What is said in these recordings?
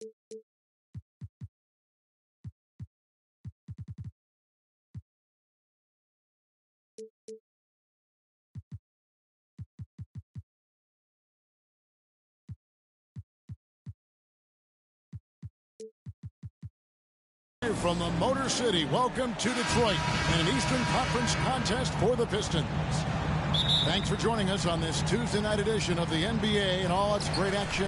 From the Motor City, welcome to Detroit and an Eastern Conference contest for the Pistons. Thanks for joining us on this Tuesday night edition of the NBA and all its great action.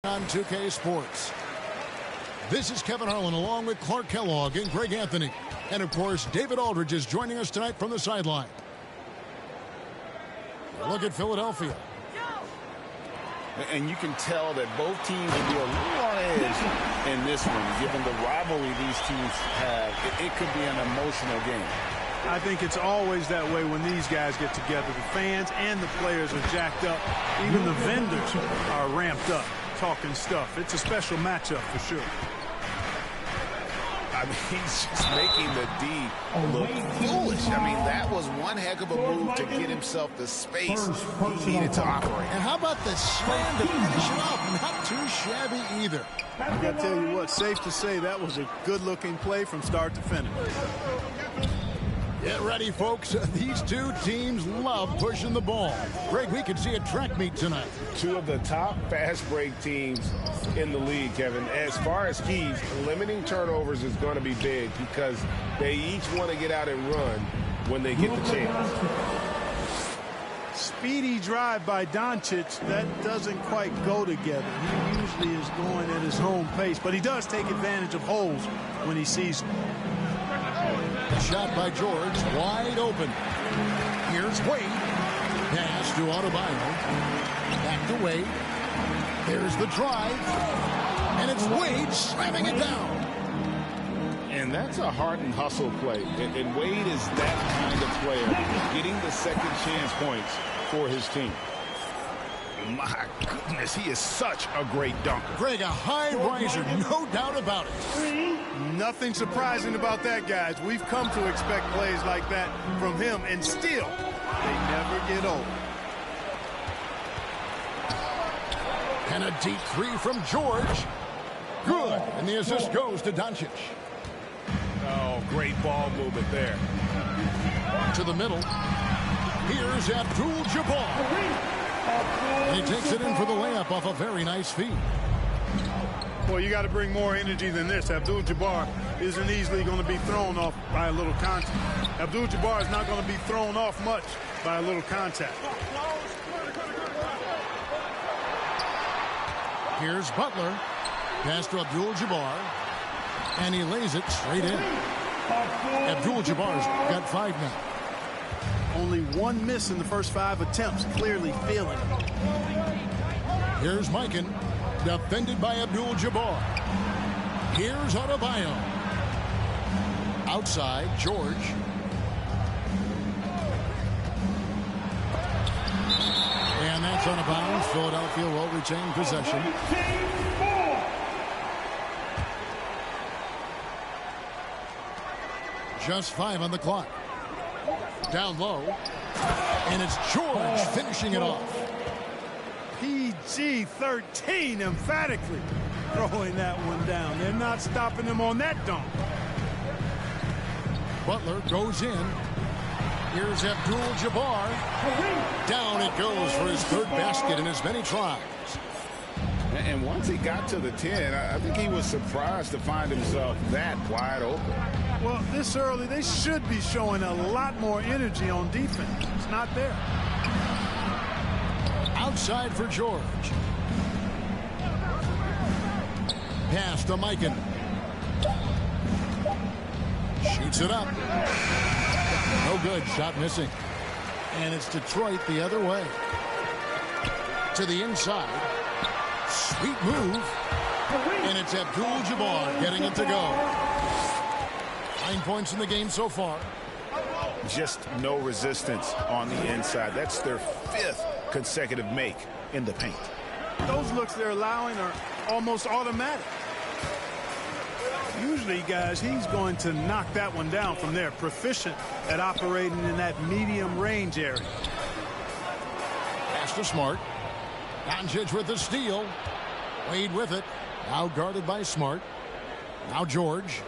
On 2K Sports. This is Kevin Harlan along with Clark Kellogg and Greg Anthony. And of course, David Aldridge is joining us tonight from the sideline. Look at Philadelphia. And you can tell that both teams will be a little on edge in this one, given the rivalry these teams have. It could be an emotional game. I think it's always that way when these guys get together. The fans and the players are jacked up. Even the vendors are ramped up, talking stuff. It's a special matchup for sure. I mean, he's just making the D look foolish. I mean, that was one heck of a move to get himself the space he needed to operate. And how about the slam to finish it off? Not too shabby either. I gotta tell you what, safe to say that was a good-looking play from start to finish. Get ready, folks. These two teams love pushing the ball. Greg, we could see a track meet tonight. Two of the top fast break teams in the league, Kevin. As far as keys, limiting turnovers is going to be big because they each want to get out and run when they get the chance. Speedy drive by Doncic, that doesn't quite go together. He usually is going at his home pace, but he does take advantage of holes when he sees them. Shot by George, wide open. Here's Wade. Pass to Adebayo. Back to Wade. There's the drive. And it's Wade slamming it down. And that's a heart and hustle play. And Wade is that kind of player, getting the second chance points for his team. My goodness, he is such a great dunker. Greg, a high riser, no doubt about it. Nothing surprising about that, guys. We've come to expect plays like that from him, and still, they never get old. And a deep three from George. Good, and the assist goes to Doncic. Oh, great ball movement there. To the middle. Here's Abdul-Jabbar. And he takes it in for the layup off a very nice feed. Well, you got to bring more energy than this. Abdul-Jabbar isn't easily going to be thrown off by a little contact. Abdul-Jabbar is not going to be thrown off much by a little contact. Here's Butler. Pass to Abdul-Jabbar. And he lays it straight in. Abdul-Jabbar's got 5 now. Only one miss in the first 5 attempts, clearly feeling it. Here's Mikan, defended by Abdul-Jabbar. Here's Adebayo. Outside, George. And that's out of bounds. Philadelphia will retain possession. Just 5 on the clock. Down low. And it's George finishing it off. PG-13 emphatically throwing that one down. They're not stopping him on that dunk. Butler goes in. Here's Abdul-Jabbar. Down it goes for his 3rd basket in as many tries. And once he got to the 10, I think he was surprised to find himself that wide open. Well, this early, they should be showing a lot more energy on defense. It's not there. Outside for George. Pass to Mikan. Shoots it up. No good. Shot missing. And it's Detroit the other way. To the inside. Sweet move. And it's Abdul-Jabbar getting it to go. 9 points in the game so far. Just no resistance on the inside. That's their 5th consecutive make in the paint. Those looks they're allowing are almost automatic. Usually, guys, he's going to knock that one down from there. Proficient at operating in that medium range area. Pass to Smart. Doncic with the steal. Wade with it. Now guarded by Smart. Now George.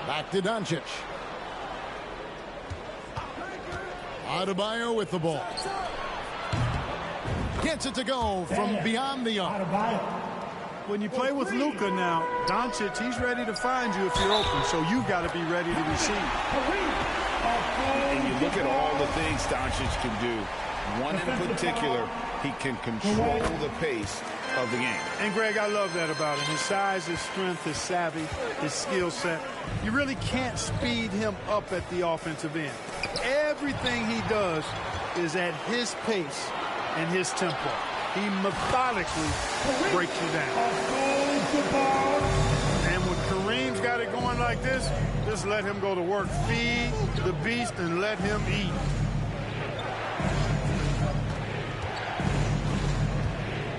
Back to Doncic. Adebayo with the ball. Gets it to go from beyond the arc. When you play with Luka now, Doncic, he's ready to find you if you're open, so you've got to be ready to receive. And you look at all the things Doncic can do. One in particular, he can control the pace of the game. And, Greg, I love that about him. His size, his strength, his savvy, his skill set. You really can't speed him up at the offensive end. Everything he does is at his pace and his tempo. He methodically breaks you down. And when Kareem's got it going like this, just let him go to work. Feed the beast and let him eat.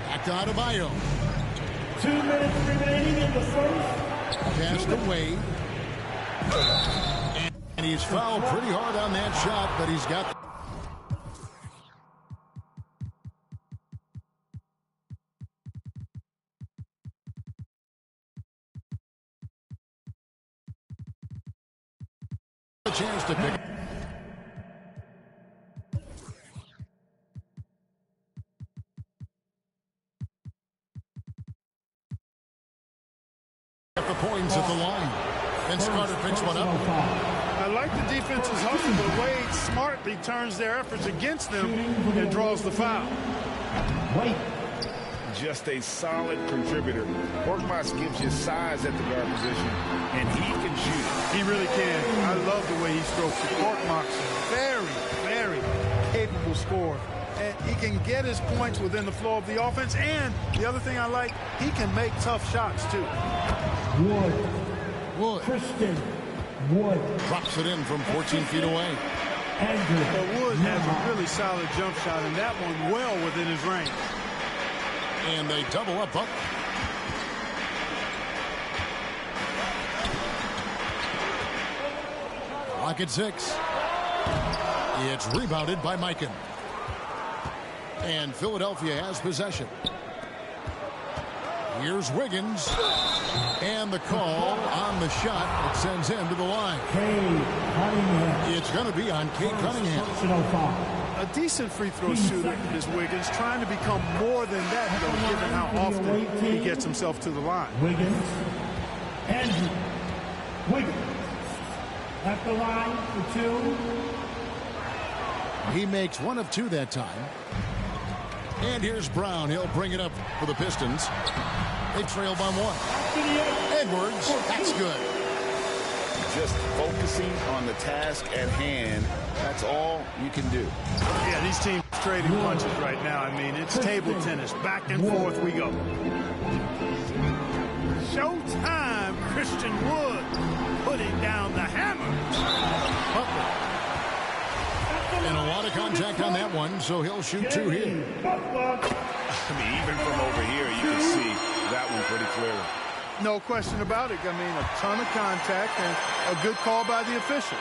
Back to Adebayo. 2 minutes remaining in the first. Pass to Wade. And he's fouled pretty hard on that shot, but he's got a chance to pick. The points at the line. And Carter picks one up. I like the defense's hustle, but Wade smartly turns their efforts against them and draws the foul. Wait. Just a solid contributor. Korkmaz gives you size at the guard position, and he can shoot. He really can. I love the way he strokes it. Korkmaz is very, very capable scorer. And he can get his points within the flow of the offense. And the other thing I like, he can make tough shots, too. Wood. Christian Wood. Drops it in from 14 feet away. Andrew. But Wood has a really solid jump shot, and that one well within his range. And they double up. Clock at 6. It's rebounded by Mikan. And Philadelphia has possession. Here's Wiggins. And the call on the shot. It sends him to the line. Cade Cunningham. It's going to be on Cade Cunningham. A decent free throw shooter is Wiggins, trying to become more than that, though, given how often he gets himself to the line. Wiggins. Andrew Wiggins. At the line for 2. He makes 1 of 2 that time. And here's Brown. He'll bring it up for the Pistons. They trail by 1. Edwards, that's good. Just focusing on the task at hand, that's all you can do. Yeah, these teams trading punches right now. I mean, it's table tennis. Back and forth we go. Showtime, Christian Wood putting down the hammer. And a lot of contact on that one, so he'll shoot 2 here. I mean, even from over here, you can see that one pretty clearly. No question about it. I mean, a ton of contact and a good call by the official.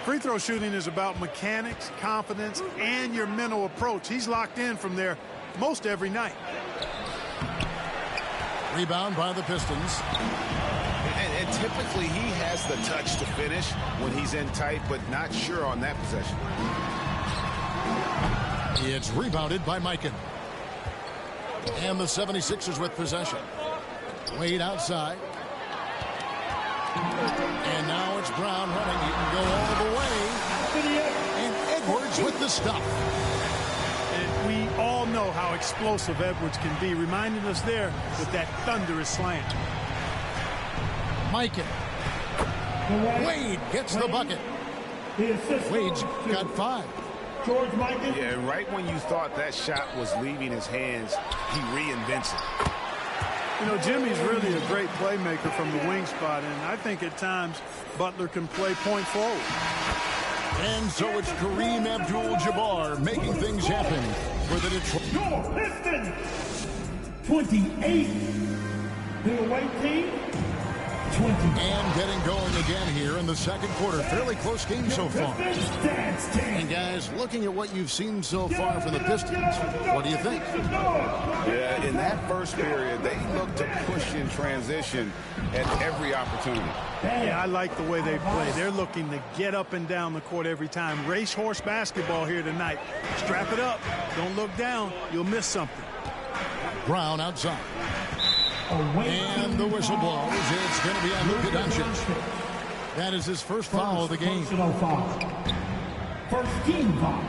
Free throw shooting is about mechanics, confidence, and your mental approach. He's locked in from there most every night. Rebound by the Pistons. And typically he has the touch to finish when he's in tight, but not sure on that possession. It's rebounded by Mikan. And the 76ers with possession. Wade outside. And now it's Brown running. He can go all the way. And Edwards with the stop. And we all know how explosive Edwards can be, reminding us there with that thunderous slam. Mikan. Wade gets the bucket. Wade's got 5. George Mikan. Yeah, right when you thought that shot was leaving his hands, he reinvents it. You know, Jimmy's really a great playmaker from the wing spot, and I think at times Butler can play point forward. And so it's Kareem Abdul-Jabbar making things happen for the Detroit. Your Pistons. 28. The away team. 20. And getting going again here in the second quarter. Fairly close game so far. And guys, looking at what you've seen so far from the Pistons, what do you think? Yeah, in that first period, they looked to push in transition at every opportunity. Yeah, I like the way they play. They're looking to get up and down the court every time. Racehorse basketball here tonight. Strap it up. Don't look down. You'll miss something. Brown outside. And the whistle blows. It's going to be on Luka Doncic. That is his first foul of the game. First team foul.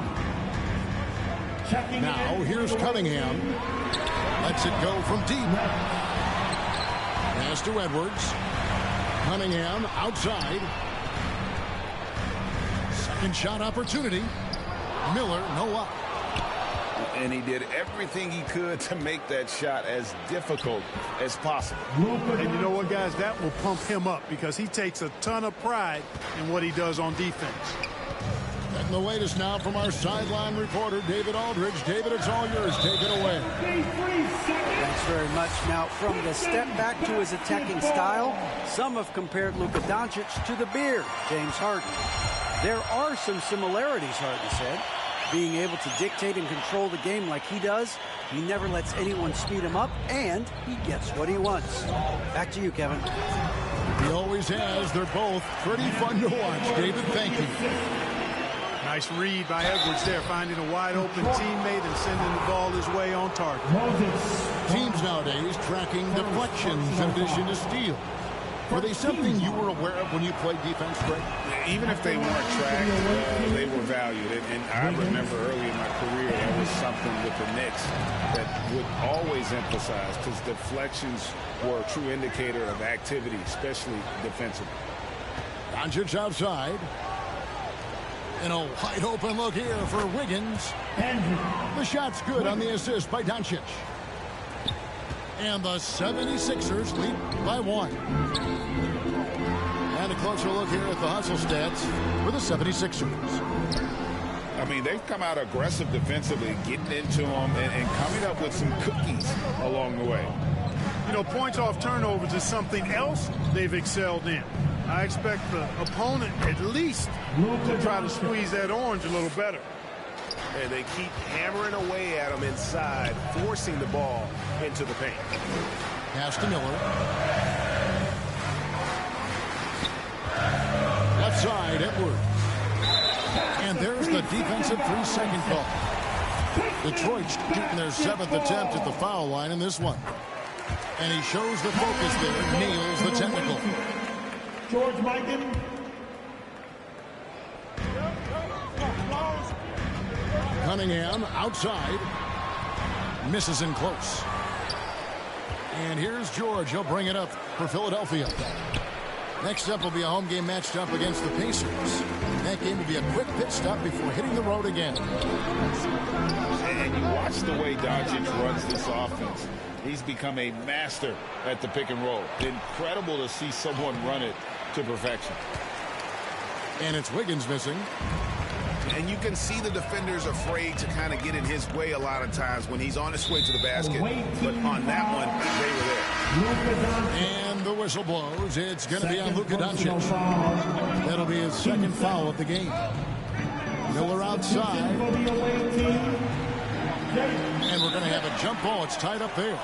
Now here's Cunningham. Lets it go from deep. Pass to Edwards. Cunningham outside. Second shot opportunity. Miller no up. And he did everything he could to make that shot as difficult as possible. And you know what, guys? That will pump him up because he takes a ton of pride in what he does on defense. And the latest now from our sideline reporter, David Aldridge. David, it's all yours. Take it away. Thanks very much. Now, from the step back to his attacking style, some have compared Luka Doncic to the Beard, James Harden. There are some similarities, Harden said. Being able to dictate and control the game like he does, he never lets anyone speed him up, and he gets what he wants. Back to you, Kevin. He always has. They're both pretty fun to watch. David, thank you. Nice read by Edwards there, finding a wide-open teammate and sending the ball his way on target. Teams nowadays tracking deflections in addition to steal. Were they something you were aware of when you played defense, Greg? Even if they weren't tracked, they were valued. And I remember early in my career, there was something with the Knicks that would always emphasize, because deflections were a true indicator of activity, especially defensively. Doncic outside. And a wide open look here for Wiggins. The shot's good on the assist by Doncic. And the 76ers lead by 1. And a closer look here at the hustle stats for the 76ers. I mean, they've come out aggressive defensively, getting into them and coming up with some cookies along the way. You know, points off turnovers is something else they've excelled in. I expect the opponent at least to try to squeeze that orange a little better. And they keep hammering away at him inside, forcing the ball into the paint. Pass to Miller. Left side, Edwards. And there's the defensive 3-second call. Detroit shooting their 7th attempt at the foul line in this one. And he shows the focus there, nails the technical. George Mikan. Cunningham outside. Misses in close. And here's George. He'll bring it up for Philadelphia. Next up will be a home game matched up against the Pacers. That game will be a quick pit stop before hitting the road again. And you watch the way Doncic runs this offense. He's become a master at the pick and roll. Incredible to see someone run it to perfection. And it's Wiggins missing. And you can see the defenders afraid to kind of get in his way a lot of times when he's on his way to the basket. But on that one, they were And the whistle blows. It's going to be on Luka Doncic. That'll be his second foul of the game. Miller outside. And we're going to have a jump ball. It's tied up there.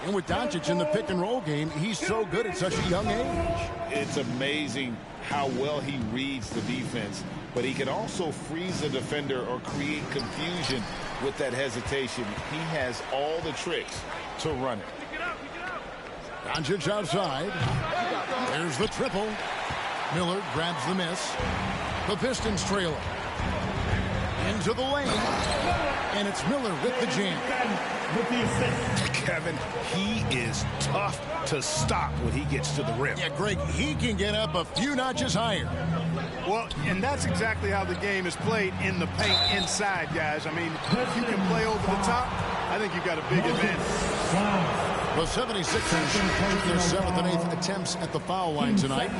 And with Doncic in the pick and roll game, he's so good at such a young age. It's amazing how well he reads the defense, but he can also freeze the defender or create confusion with that hesitation. He has all the tricks to run it. Doncic outside. There's the triple. Miller grabs the miss. The Pistons trail it. Into the lane. And it's Miller with the jam. Kevin, he is tough to stop when he gets to the rim. Yeah, Greg, he can get up a few notches higher. Well, and that's exactly how the game is played in the paint inside, guys. I mean, if you can play over the top, I think you've got a big advantage. The 76ers shoot their 7th and 8th attempts at the foul line tonight.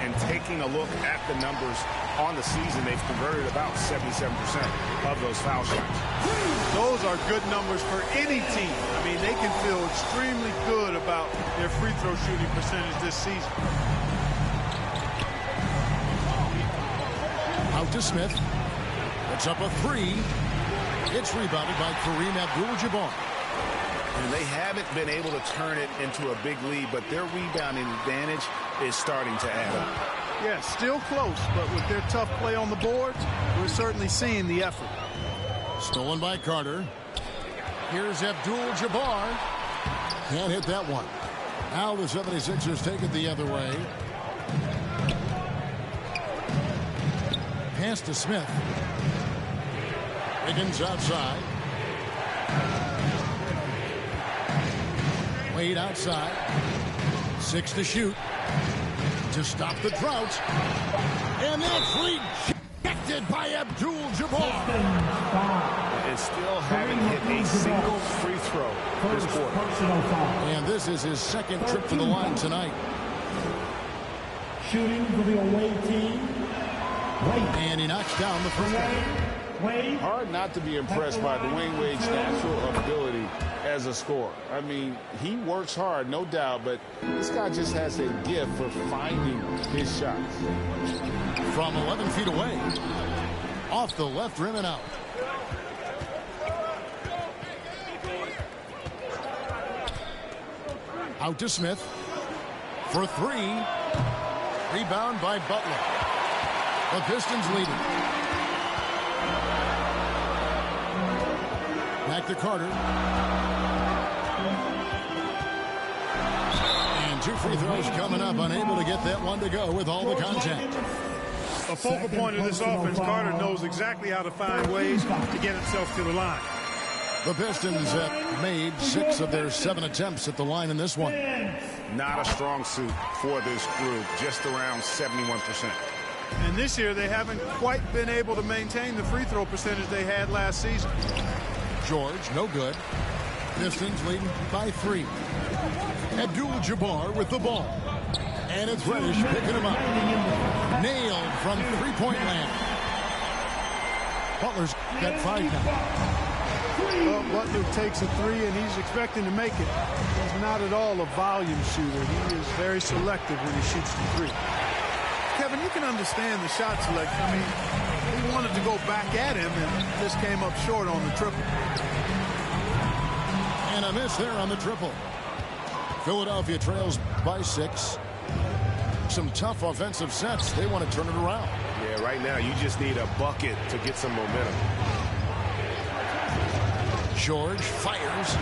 And taking a look at the numbers on the season, they've converted about 77% of those foul shots. Those are good numbers for any team. I mean, they can feel extremely good about their free throw shooting percentage this season. Out to Smith. It's up a three. It's rebounded by Kareem Abdul-Jabbar. And they haven't been able to turn it into a big lead, but their rebounding advantage is starting to add up. Yeah, still close, but with their tough play on the boards, we're certainly seeing the effort. Stolen by Carter. Here's Abdul-Jabbar. Can't hit that one. Now the 76ers take it the other way. Pass to Smith. Higgins outside. Wade outside. 6 to shoot. To stop the drought. And that's rejected by Abdul-Jabbar. And still haven't hit a single free throw this quarter. And this is his second trip to the line tonight. Shooting for the away team. And he knocks down the first one. Hard not to be impressed by Dwayne Wade's natural ability as a scorer. I mean, he works hard, no doubt, but this guy just has a gift for finding his shots. From 11 feet away. Off the left rim and out. Out to Smith. For three. Rebound by Butler. The Pistons leading. Back to Carter. And 2 free throws coming up. Unable to get that one to go with all the contact. A focal point of this offense, Carter knows exactly how to find ways to get himself to the line. The Pistons have made 6 of their 7 attempts at the line in this one. Not a strong suit for this group, just around 71%. And this year, they haven't quite been able to maintain the free throw percentage they had last season. George, no good. Pistons leading by 3. Abdul-Jabbar with the ball. And it's Reddish picking him up. Nailed from three-point land. Butler's got 5 now. Well, Butler takes a 3, and he's expecting to make it. He's not at all a volume shooter. He is very selective when he shoots the 3. Kevin, you can understand the shot selection. I mean, he wanted to go back at him and just came up short on the triple. And a miss there on the triple. Philadelphia trails by 6. Some tough offensive sets. They want to turn it around. Yeah, right now you just need a bucket to get some momentum. George fires.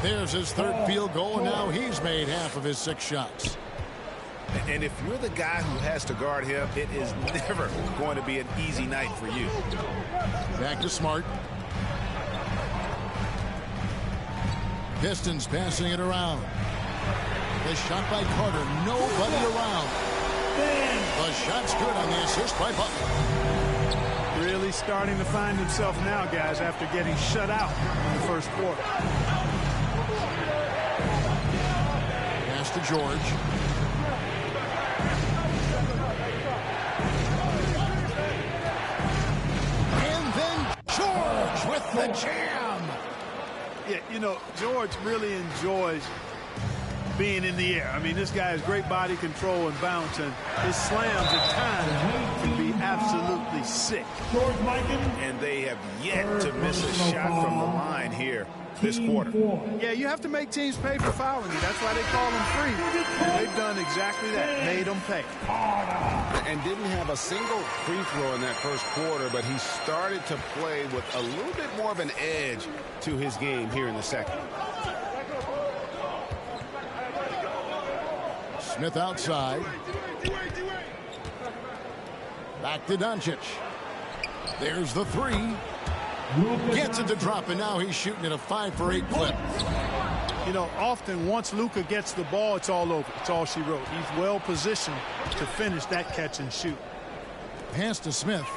There's his 3rd field goal, and now he's made half of his 6 shots. And if you're the guy who has to guard him, it is never going to be an easy night for you. Back to Smart. Pistons passing it around. The shot by Carter. Nobody around. The shot's good on the assist by Butler. Really starting to find himself now, guys, after getting shut out in the first quarter. Pass to George. With the jam. Yeah, you know, George really enjoys being in the air. I mean, this guy has great body control and bounce, and his slams at times can be absolutely sick. And they have yet to miss a shot from the line here this quarter. Yeah, you have to make teams pay for fouling you. That's why they call them free. They've done exactly that, made them pay. And didn't have a single free throw in that first quarter, but he started to play with a little bit more of an edge to his game here in the second. Smith outside. Back to Doncic. There's the three. Gets it to drop, and now he's shooting at a 5-for-8 clip. You know, often once Luka gets the ball, it's all over. It's all she wrote. He's well positioned to finish that catch and shoot. Pass to Smith.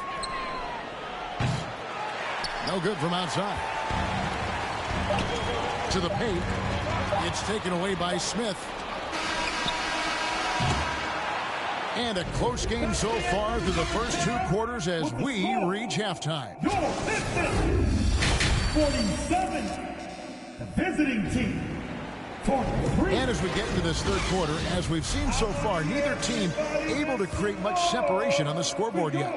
No good from outside. To the paint. It's taken away by Smith. And a close game so far through the first 2 quarters as we reach halftime. 47, the visiting team, 43. And as we get into this third quarter, as we've seen so far, neither team able to create much separation on the scoreboard yet.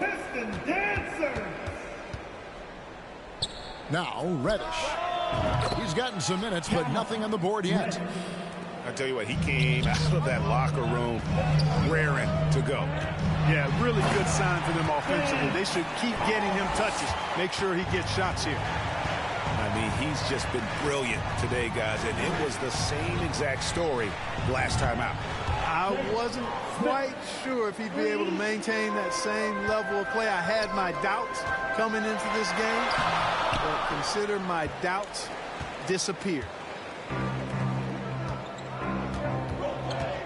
Piston dancer. Now, Reddish. He's gotten some minutes, but nothing on the board yet. I tell you what, he came out of that locker room raring to go. Yeah, really good sign for them offensively. They should keep getting him touches. Make sure he gets shots here. I mean, he's just been brilliant today, guys, and it was the same exact story last time out. I wasn't quite sure if he'd be able to maintain that same level of play. I had my doubts coming into this game, but consider my doubts disappeared.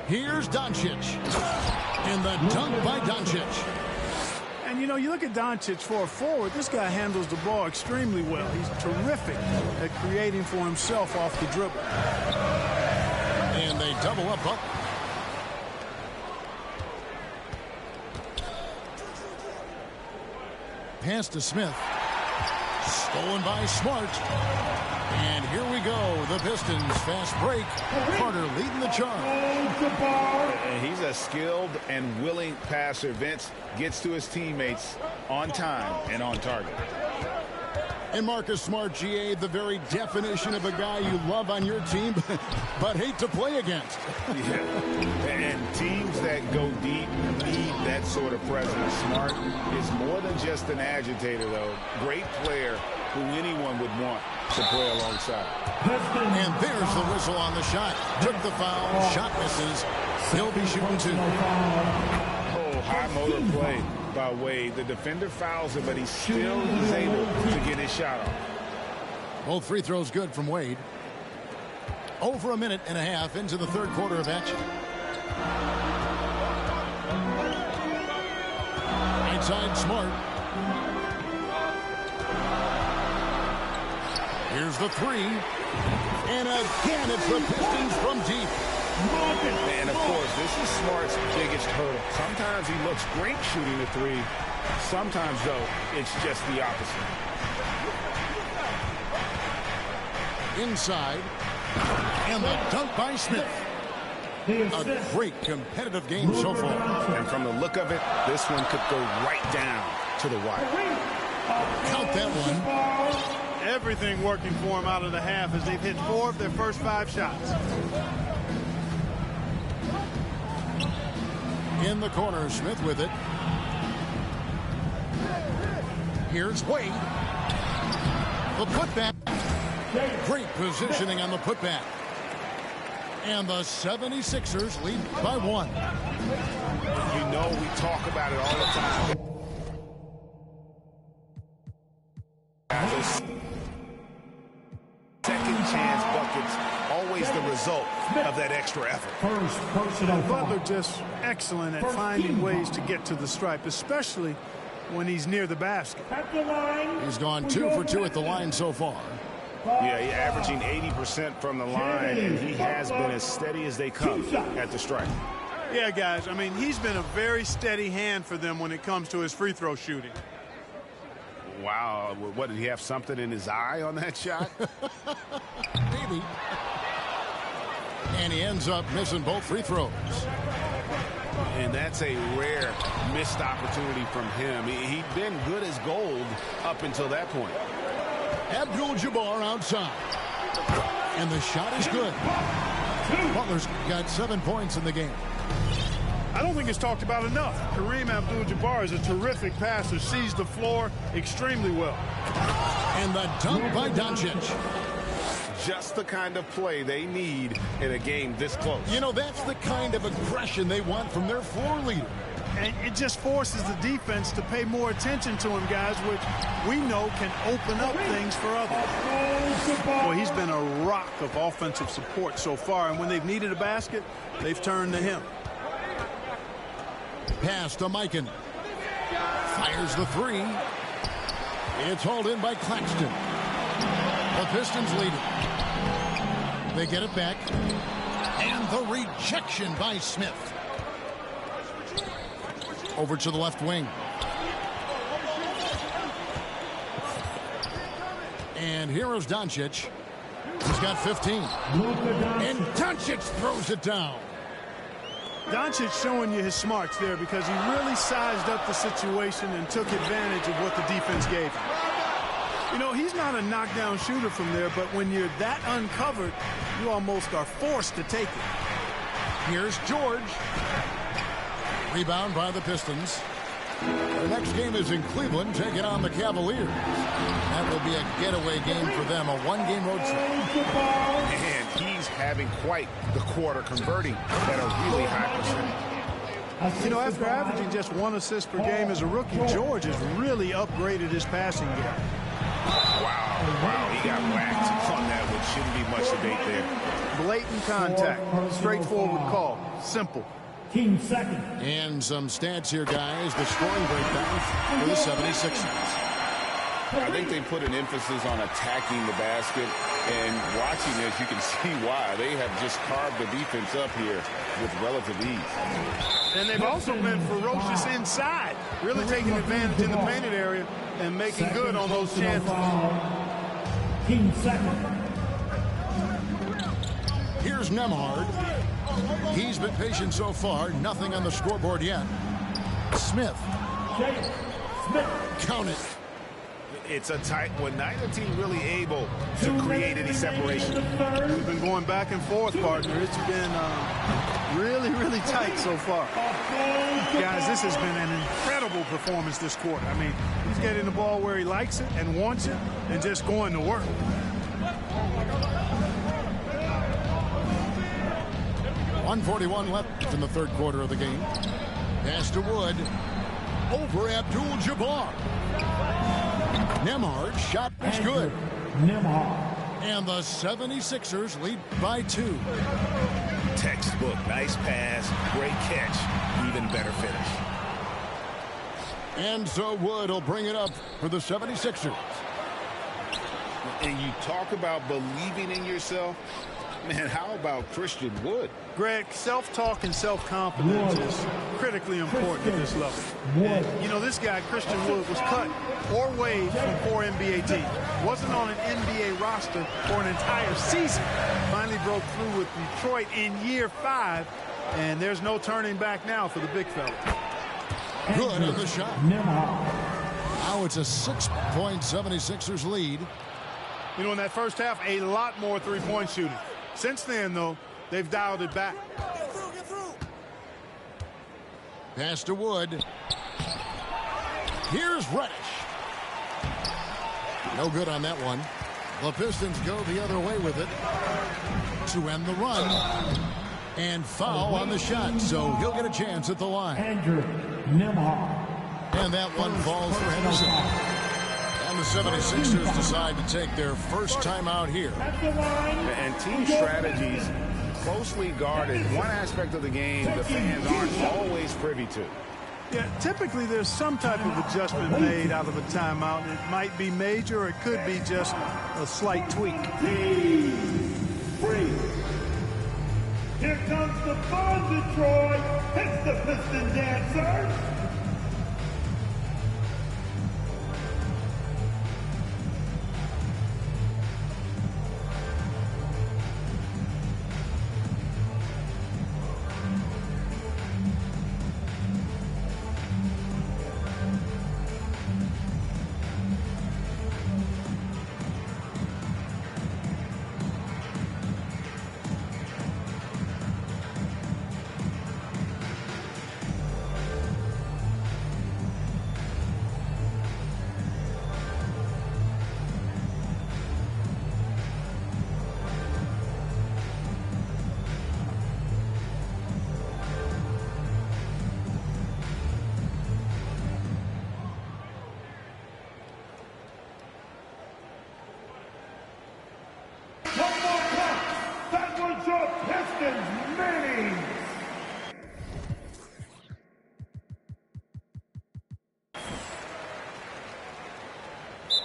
Here's Doncic. And the dunk by Doncic. And, you know, you look at Doncic for a forward, this guy handles the ball extremely well. He's terrific at creating for himself off the dribble. And they double up. Pass to Smith. Stolen by Smart. And here we go. The Pistons fast break. Carter leading the charge. And he's a skilled and willing passer. Vince gets to his teammates on time and on target. And Marcus Smart, GA, the very definition of a guy you love on your team, but hate to play against. Yeah. And teams that go deep need that sort of presence. Smart is more than just an agitator, though. Great player who anyone would want to play alongside. And there's the whistle on the shot. Took the foul. Shot misses. He'll be shooting 2. Oh, high motor play by Wade. The defender fouls him, but he still is able to get his shot off. Both free throws good from Wade. Over a minute and a half into the third quarter of action. Inside Smart. Here's the 3. And again, it's the Pistons from deep. And, of course, this is Smart's biggest hurdle. Sometimes he looks great shooting the 3. Sometimes, though, it's just the opposite. Inside. And the dunk by Smith. A great competitive game so far. And from the look of it, this one could go right down to the wire. Count that one. Everything working for him out of the half as they've hit 4 of their first 5 shots. In the corner, Smith with it. Here's Wade. The putback. Great positioning on the putback. And the 76ers lead by 1. You know, we talk about it all the time. Second chance buckets, always the result of that extra effort. Butler just excellent at finding ways to get to the stripe, especially when he's near the basket. He's gone 2 for 2 at the line so far. Yeah, he's averaging 80% from the line, and he has been as steady as they come at the stripe. Yeah, guys, I mean, he's been a very steady hand for them when it comes to his free throw shooting. Wow, what, did he have something in his eye on that shot? Maybe. And he ends up missing both free throws. And that's a rare missed opportunity from him. He'd been good as gold up until that point. Abdul-Jabbar outside. And the shot is good. Butler's got 7 points in the game. I don't think it's talked about enough. Kareem Abdul-Jabbar is a terrific passer, sees the floor extremely well. And the dunk by Doncic. Just the kind of play they need in a game this close. You know, that's the kind of aggression they want from their floor leader. And it just forces the defense to pay more attention to him, guys, which we know can open up things for others. Well, he's been a rock of offensive support so far, and when they've needed a basket, they've turned to him. Pass to Mikan. Fires the three. It's hauled in by Claxton. The Pistons lead it. They get it back. And the rejection by Smith. Over to the left wing. And here is Doncic. He's got 15. And Doncic throws it down. Doncic showing you his smarts there because he really sized up the situation and took advantage of what the defense gave him. You know, he's not a knockdown shooter from there, but when you're that uncovered, you almost are forced to take it. Here's George. Rebound by the Pistons. The next game is in Cleveland, taking on the Cavaliers. That will be a getaway game for them, a one-game road trip. And he's having quite the quarter, converting at a really high percentage. You know, after averaging just 1 assist per game as a rookie, George has really upgraded his passing game. Wow, he got whacked on that one. Shouldn't be much debate there. Blatant contact, straightforward call, simple. Team second. And some stats here, guys. The scoring breakdown for the 76ers. I think they put an emphasis on attacking the basket, and watching this, you can see why. They have just carved the defense up here with relative ease. And they've also been ferocious inside, really taking advantage in the painted area and making good on those chances. Team second. Here's Nembhard. He's been patient so far. Nothing on the scoreboard yet. Smith. Smith. Count it. It's a tight one. Neither team really able to create any separation. We've been going back and forth, partner. It's been really, really tight so far. Guys, this has been an incredible performance this quarter. I mean, he's getting the ball where he likes it and wants it and just going to work. .141 left in the third quarter of the game. Pass to Wood. Over Abdul-Jabbar. Nembhard shot is good. Nembhard. And the 76ers lead by 2. Textbook. Nice pass. Great catch. Even better finish. And so Wood will bring it up for the 76ers. And you talk about believing in yourself. Man, how about Christian Wood? Greg, self-talk and self-confidence is critically important at this level. And, you know, this guy, Christian Wood, was cut or waived from 4 NBA teams. Wasn't on an NBA roster for an entire season. Finally broke through with Detroit in year 5, and there's no turning back now for the big fella. Good on the shot. Now it's a 6-point 76ers lead. You know, in that first half, a lot more three-point shooting. Since then, though, they've dialed it back. Get through. Pass to Wood. Here's Reddish. No good on that one. The Pistons go the other way with it to end the run. And foul on the shot, so he'll get a chance at the line. Andrew Nembhard. And that one falls for Henderson. And the 76ers decide to take their first timeout here. And team strategies closely guarded. One aspect of the game the fans aren't always privy to. Yeah, typically there's some type of adjustment made out of a timeout. It might be major or it could be just a slight tweak. Here comes the fun, Detroit. It's the Piston Dancers.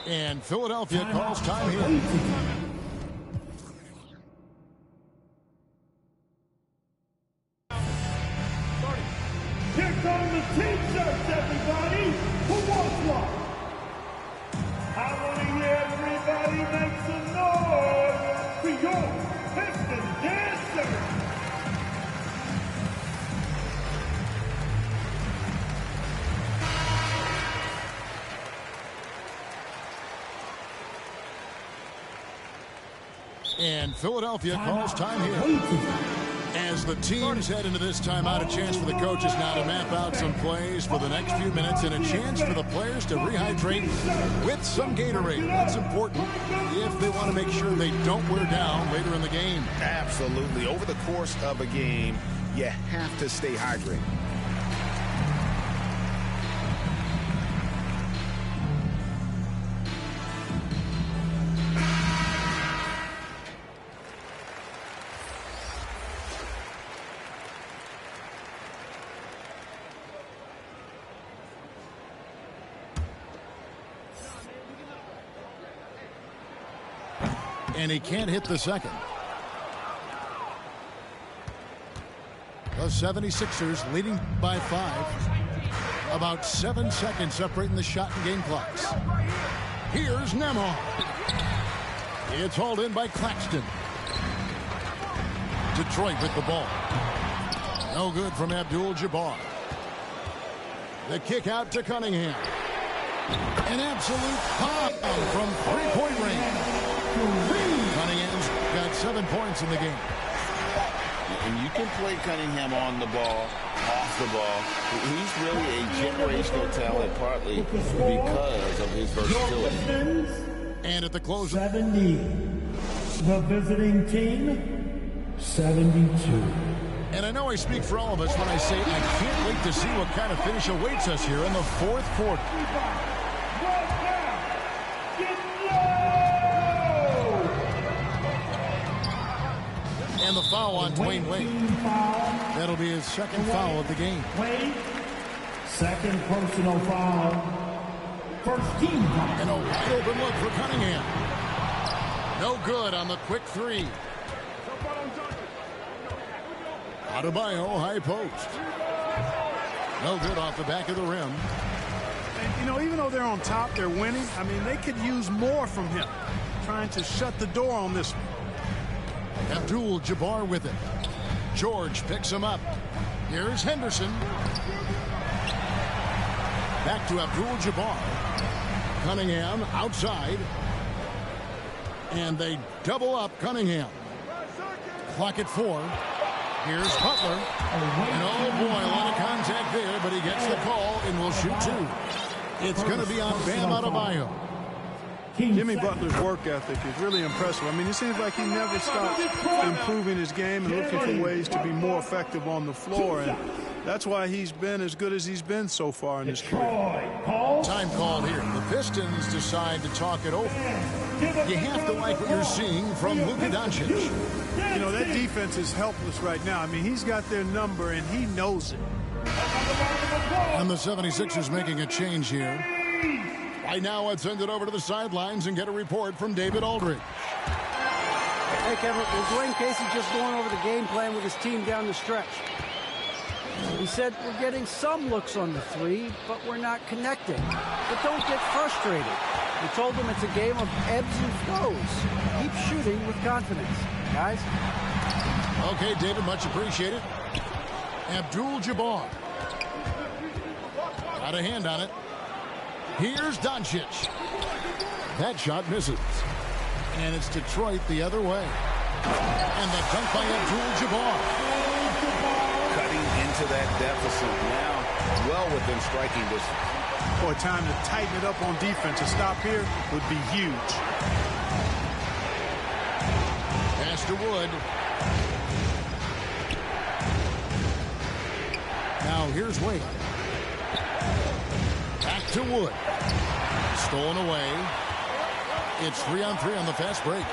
And Philadelphia calls time here. Here come the team shirts, everybody. Who wants one? I want to hear everybody make some noise for your Pistons dancers. And Philadelphia calls time here. As the teams head into this timeout, a chance for the coaches now to map out some plays for the next few minutes and a chance for the players to rehydrate with some Gatorade. That's important if they want to make sure they don't wear down later in the game. Absolutely. Over the course of a game, you have to stay hydrated. And he can't hit the second. The 76ers leading by 5. About 7 seconds separating the shot and game clocks. Here's Nembhard. It's hauled in by Claxton. Detroit with the ball. No good from Abdul-Jabbar. The kick out to Cunningham. An absolute pop from three-point range. Cunningham's got 7 points in the game. And you can play Cunningham on the ball, off the ball. He's really a generational talent, partly because of his versatility. And at the close, 70. The visiting team, 72. And I know I speak for all of us when I say I can't wait to see what kind of finish awaits us here in the fourth quarter. And the foul on Dwayne Wade. That'll be his second foul of the game. Wade, second personal foul. First team foul. And a wide open look for Cunningham. No good on the quick three. Adebayo, high post. No good off the back of the rim. And, you know, even though they're on top, they're winning. I mean, they could use more from him. Trying to shut the door on this one. Abdul-Jabbar with it. George picks him up. Here's Henderson. Back to Abdul-Jabbar. Cunningham outside. And they double up Cunningham. Clock at 4. Here's Butler. And oh boy, a lot of contact there, but he gets the call and will shoot 2. It's going to be on Bam Adebayo. Jimmy Butler's work ethic is really impressive. I mean, it seems like he never stops improving his game and looking for ways to be more effective on the floor. And that's why he's been as good as he's been so far in his career. Time called here. The Pistons decide to talk it over. You have to like what you're seeing from Luka Doncic. You know, that defense is helpless right now. I mean, he's got their number, and he knows it. And the 76ers making a change here. Right now, let's send it over to the sidelines and get a report from David Aldridge. Hey, Kevin, was Dwayne Casey just going over the game plan with his team down the stretch? He said, we're getting some looks on the three, but we're not connecting. But don't get frustrated. He told them it's a game of ebbs and flows. Keep shooting with confidence, guys. Okay, David, much appreciated. Abdul-Jabbar. Got a hand on it. Here's Doncic. That shot misses. And it's Detroit the other way. And the dunk by Abdul-Jabbar. Cutting into that deficit now, well within striking distance. Boy, time to tighten it up on defense. A stop here would be huge. Pass to Wood. Now here's Wade. Back to Wood. Stolen away. It's 3-on-3 on the fast break.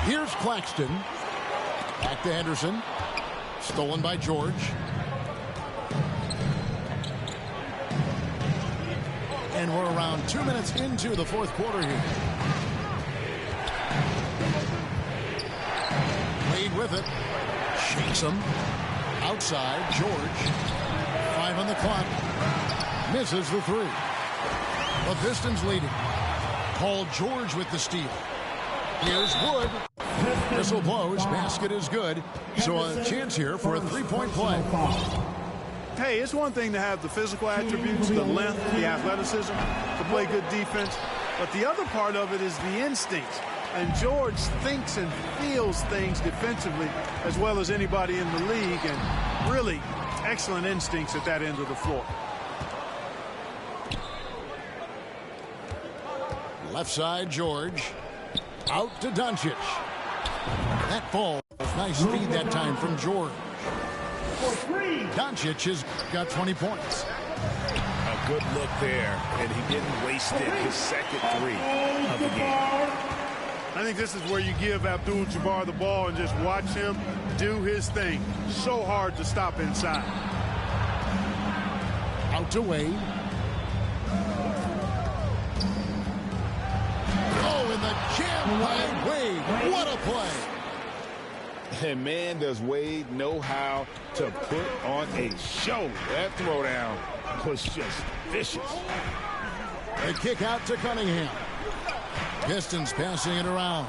Here's Claxton. Back to Henderson. Stolen by George. And we're around 2 minutes into the fourth quarter here. Wade with it. Shakes him. Outside, George. 5 on the clock. Misses the 3. The Pistons leading. Paul George with the steal. Here's Wood. Whistle blows. Basket is good. So a chance here for a three-point play. Hey, it's one thing to have the physical attributes, the length, the athleticism, to play good defense. But the other part of it is the instincts. And George thinks and feels things defensively as well as anybody in the league. And really excellent instincts at that end of the floor. Left side, George. Out to Doncic. That ball. Nice feed that time from George. Doncic has got 20 points. A good look there, and he didn't waste it. His second 3 of the game. I think this is where you give Abdul-Jabbar the ball and just watch him do his thing. So hard to stop inside. Out to Wade. Oh, and the jam by Wade. What a play. And man, does Wade know how to put on a show. That throwdown was just vicious. The kick out to Cunningham. Pistons passing it around.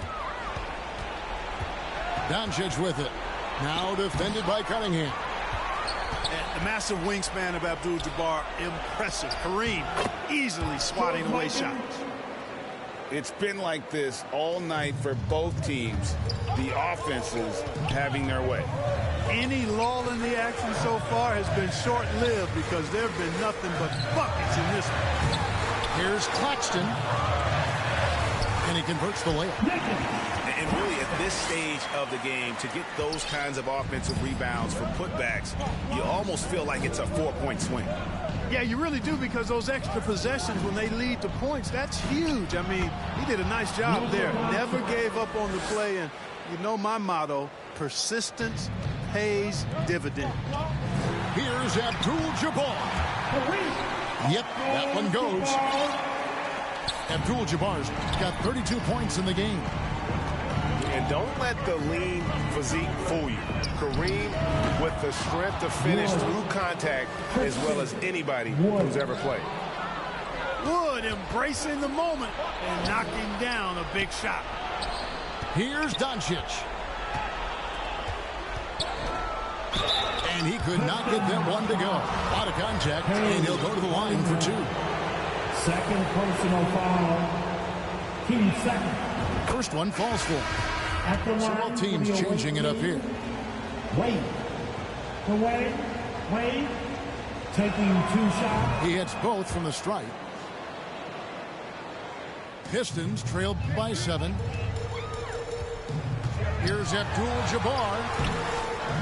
Doncic with it. Now defended by Cunningham. And the massive wingspan of Abdul-Jabbar, impressive. Kareem easily swatting away shots. It's been like this all night for both teams. The offenses having their way. Any lull in the action so far has been short-lived because there have been nothing but buckets in this one. Here's Claxton. And he converts the layup. And really at this stage of the game, to get those kinds of offensive rebounds for putbacks, you almost feel like it's a 4-point swing. Yeah, you really do, because those extra possessions, when they lead to points, that's huge. I mean, he did a nice job there. Never gave up on the play. And you know my motto, persistence pays dividends. Here's Abdul-Jabbar. Yep, that one goes. Abdul-Jabbar's got 32 points in the game. And don't let the lean physique fool you. Kareem with the strength to finish through contact as well as anybody who's ever played. Wood embracing the moment and knocking down a big shot. Here's Doncic. And he could not get that one to go. Out of contact, and he'll go to the line for 2. Second personal foul. Team second. First one falls for him. So both teams changing it up here. Wade. Wade taking 2 shots. He hits both from the stripe. Pistons trail by 7. Here's Abdul-Jabbar.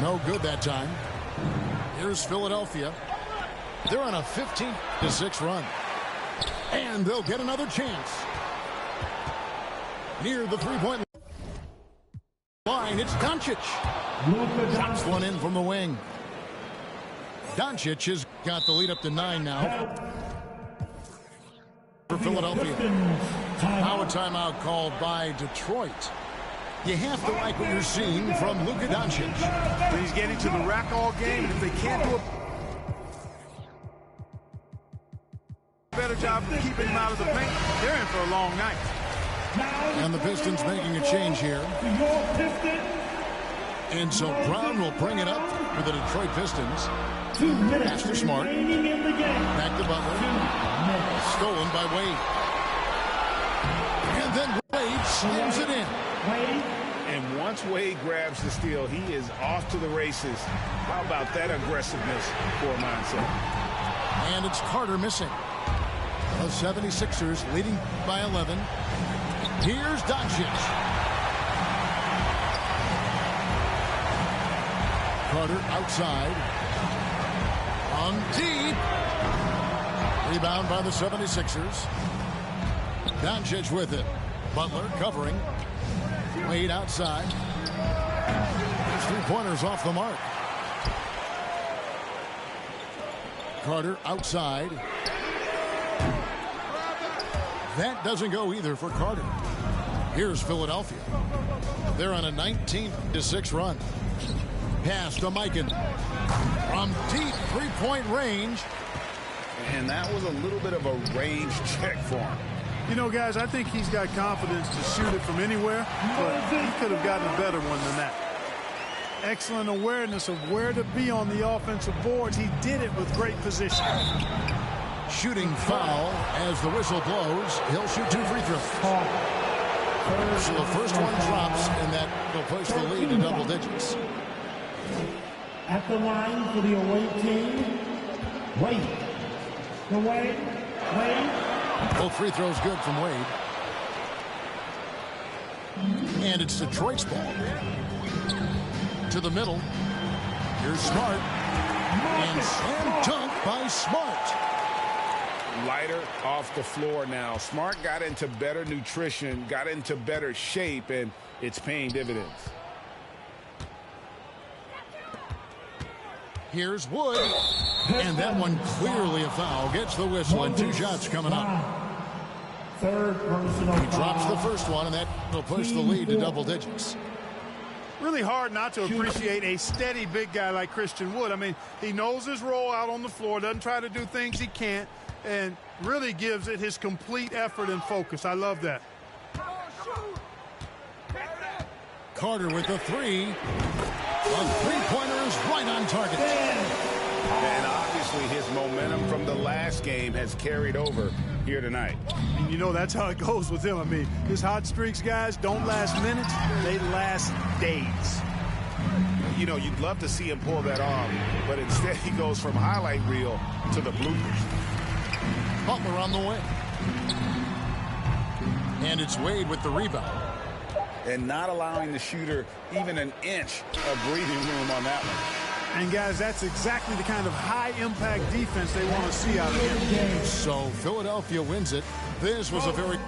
No good that time. Here's Philadelphia. They're on a 15-6 run. And they'll get another chance. Near the three-point line, it's Doncic. Drops one in from the wing. Doncic has got the lead up to 9 now. For Philadelphia. Now a timeout called by Detroit. You have to like what you're seeing from Luka Doncic. He's getting to the rack all game, and if they can't do a better job of keeping him out of the paint, they're in for a long night. And the Pistons making a change here. And so Brown will bring it up for the Detroit Pistons. Pass to Smart. Back to Butler. Stolen by Wade. And then Wade slams it in. And once Wade grabs the steal, he is off to the races. How about that aggressiveness for a mindset? And it's Carter missing. The 76ers leading by 11. Here's Doncic. Carter outside. On deep. Rebound by the 76ers. Doncic with it. Butler covering. Wade outside. His three-pointers off the mark. Carter outside. That doesn't go either for Carter. Here's Philadelphia. They're on a 19-6 run. Pass to Mikan. From deep three-point range. And that was a little bit of a range check for him. You know, guys, I think he's got confidence to shoot it from anywhere, but he could have gotten a better one than that. Excellent awareness of where to be on the offensive boards. He did it with great position. Shooting foul as the whistle blows. He'll shoot 2 free throws. So the first one drops, and that will push the lead to double digits. At the line for the away team, Wade. The Wade. Both free throws good from Wade. And it's Detroit's ball. To the middle. Here's Smart. And slam dunk by Smart. Lighter off the floor now. Smart got into better nutrition, got into better shape, and it's paying dividends. Here's Wood. And that one clearly a foul. Gets the whistle, and 2 shots coming up. Third personal He drops the first one, and that will push the lead to double digits. Really hard not to appreciate a steady big guy like Christian Wood. I mean, he knows his role out on the floor, doesn't try to do things he can't, and really gives it his complete effort and focus. I love that. Carter with the 3. A three-pointer is right on target. And obviously his momentum from the last game has carried over here tonight. And you know that's how it goes with him. I mean, his hot streaks, guys, don't last minutes. They last days. You know, you'd love to see him pull that off, but instead he goes from highlight reel to the bloopers. Butler on the way. And it's Wade with the rebound. And not allowing the shooter even an inch of breathing room on that one. And, guys, that's exactly the kind of high-impact defense they want to see out of him. So Philadelphia wins it. This was a very...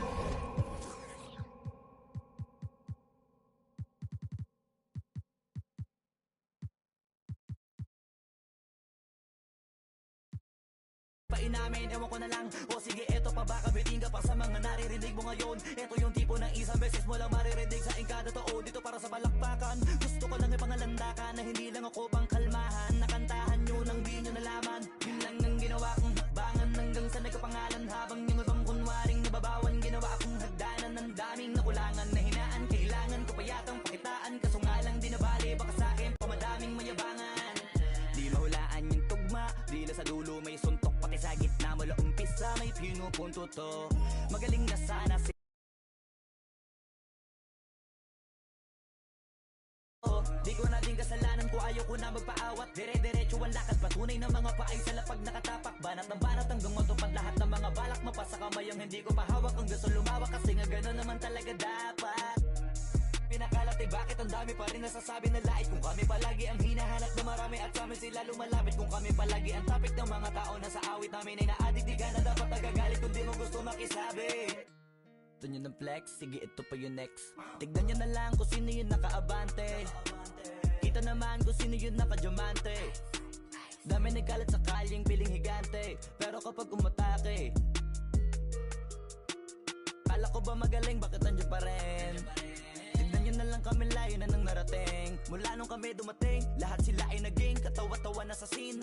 Inamin, ewan ko na lang. O sige, eto pa ba kabitin ka pa sa mga naririnig mo ngayon? Eto yung tipo ng isang beses mo lang maririnig sa engkada totoo dito para sa balakbakan. Gusto ko lang ipangalandakan na hindi lang ako pang kalmahan. Nakantahan nyo nang di nyo nalaman. Yun lang ang ginawa kong hakbangan hanggang sa nagkapangalan. Habang yung ibang kunwaring nababawan, ginawa akong hagdanan ng daming nakulangan na hinaan. Kailangan ko pa yatang pakitaan, kaso nga lang di nabali. Baka sa'kin pamadaming mayabangan. Di mahulaan yung tugma, di na sa dulo may suntok. Pati sa gitna mula umpisa may pinupunto to. Magaling na sana si di ko na din kasalanan ko, ayaw ko na magpaawat. Dire-diretso ang lakad, patunay ng mga paay sa lapag nakatapak. Banat ng banat hanggang matupad lahat ng mga balak. Mapasa kamay ang hindi ko pahawak. Ang gusto lumawak kasi nga gano'n naman talaga dapat. Pinakalati bakit ang dami pa rin nasasabi na lait. Kung kami palagi ang hinahanap na marami at sa amin sila lumalapit. Kung kami palagi ang topic ng mga tao na sa awit namin ay naaditigan na dapat nagagalit kung di mo gusto makisabi. Gusto nyo ng flex? Sige, ito pa yung next. Tignan nyo na lang kung sino yung nakaabante. Kita naman kung sino yung nakadiamante. Dami nagkalat sa kalyeng piling higante. Pero kapag umatake, kala ko ba magaling, bakit nandiyan pa rin? Tignan nyo na lang kami, layo na nang narating. Mula nung kami dumating, lahat sila ay naging katawa-tawa na sa scene.